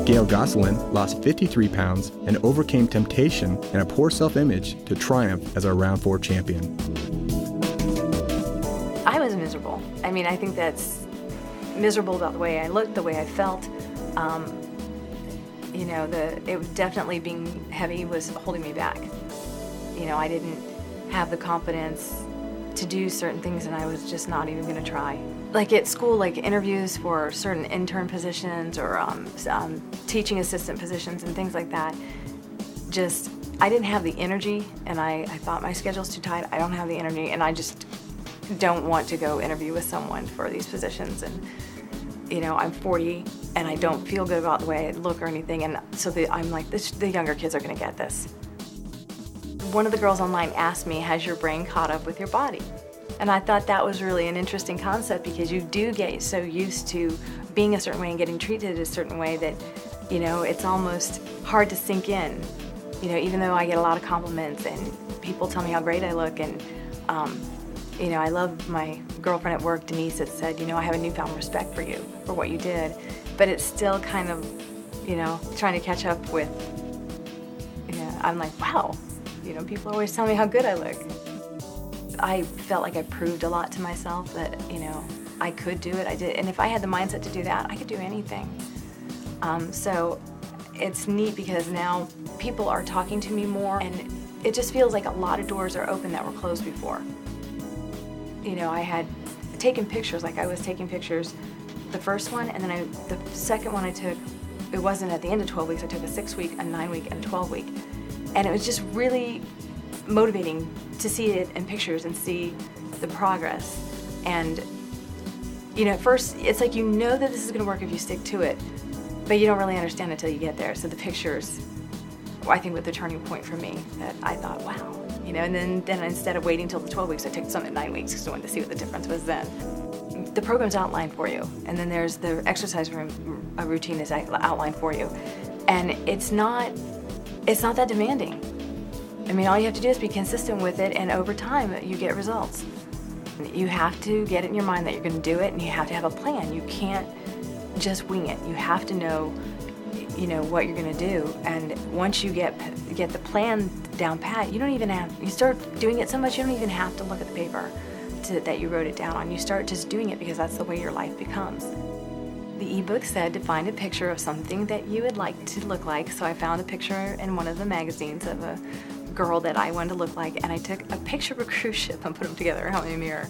Gail Gosselin lost 53 pounds and overcame temptation and a poor self-image to triumph as our round 4 champion. I was miserable. I mean, I think that's miserable about the way I looked, the way I felt. It was definitely being heavy was holding me back. I didn't have the confidence to do certain things, and I was just not even going to try. Like at school, like interviews for certain intern positions or teaching assistant positions and things like that, I didn't have the energy, and I thought my schedule's too tight. I don't have the energy, and I just don't want to go interview with someone for these positions. And I'm 40 and I don't feel good about the way I look or anything, and so I'm like, the younger kids are going to get this. One of the girls online asked me, has your brain caught up with your body? And I thought that was really an interesting concept, because you do get so used to being a certain way and getting treated a certain way that, it's almost hard to sink in. Even though I get a lot of compliments and people tell me how great I look, and I love my girlfriend at work, Denise, that said, I have a newfound respect for you, for what you did. But it's still kind of, trying to catch up with, I'm like, wow, people always tell me how good I look. I felt like I proved a lot to myself that, I could do it, I did. And if I had the mindset to do that, I could do anything. So it's neat because now people are talking to me more, and it just feels like a lot of doors are open that were closed before. I had taken pictures, like I was taking pictures the first one, and then the second one I took, it wasn't at the end of 12 weeks, I took a 6-week, a 9-week, and a 12-week. And it was just really motivating to see it in pictures and see the progress. And, at first, it's like that this is going to work if you stick to it, but you don't really understand until you get there. So the pictures, I think, were the turning point for me, that I thought, wow. And then instead of waiting till the 12 weeks, I took some at 9 weeks because I wanted to see what the difference was then. The program's outlined for you, and then there's the exercise routine is outlined for you. And it's not that demanding. I mean, all you have to do is be consistent with it, and over time, you get results. You have to get it in your mind that you're going to do it, and you have to have a plan. You can't just wing it. You have to know, what you're going to do. And once you get the plan down pat, you start doing it so much you don't even have to look at the paper that you wrote it down on. You start just doing it because that's the way your life becomes. The ebook said to find a picture of something that you would like to look like, so I found a picture in one of the magazines of a girl that I wanted to look like, and I took a picture of a cruise ship and put them together out in a mirror.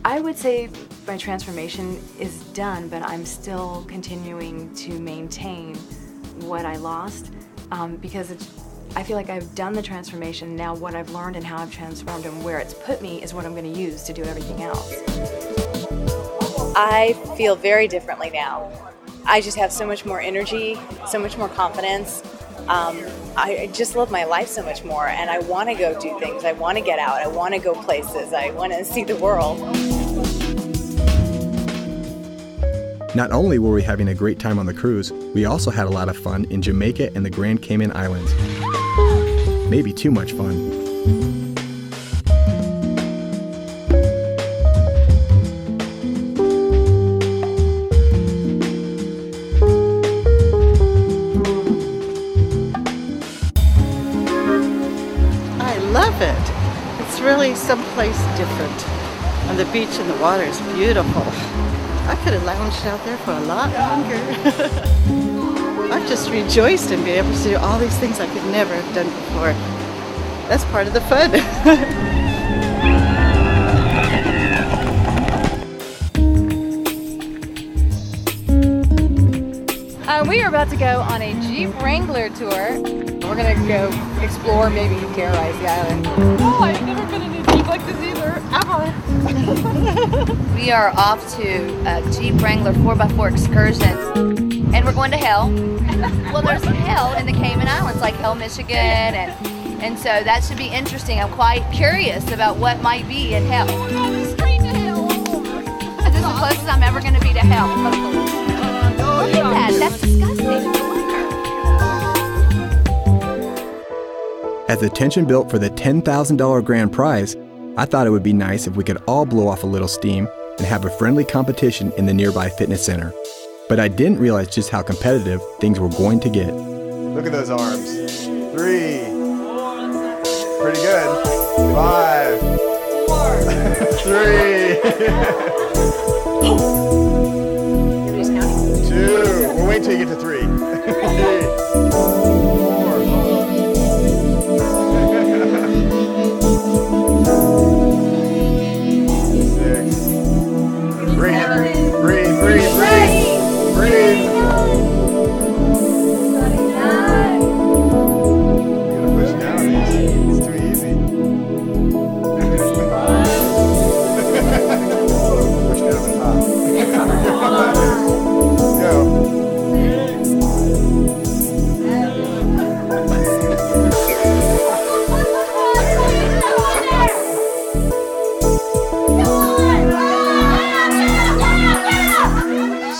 I would say my transformation is done, but I'm still continuing to maintain what I lost, because I feel like I've done the transformation. Now what I've learned and how I've transformed and where it's put me is what I'm going to use to do everything else. I feel very differently now. I just have so much more energy, so much more confidence. I just love my life so much more, and I want to go do things. I want to get out. I want to go places. I want to see the world. Not only were we having a great time on the cruise, we also had a lot of fun in Jamaica and the Grand Cayman Islands. Maybe too much fun. I love it. It's really someplace different. And the beach and the water is beautiful. I could have lounged out there for a lot longer. I've just rejoiced in being able to do all these things I could never have done before. That's part of the fun. We are about to go on a Jeep Wrangler tour. We're gonna go explore, maybe terrorize the island. Oh, I've never been in a Jeep like this either, ever. We are off to a Jeep Wrangler 4x4 excursion, and we're going to hell. Well, there's hell in the Cayman Islands, like Hell, Michigan, and so that should be interesting. I'm quite curious about what might be in hell. Oh my God, we're straight to hell. This is the closest I'm ever going to be to hell, hopefully. Look at that, that's disgusting. As the tension built for the $10,000 grand prize, I thought it would be nice if we could all blow off a little steam and have a friendly competition in the nearby fitness center. But I didn't realize just how competitive things were going to get. Look at those arms. 3. Pretty good. 5. 3. 2. We'll wait till you get to 3. 4. 6. Breathe. Breathe. Breathe. Breathe. Breathe.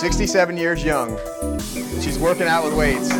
She's 67 years young. She's working out with weights.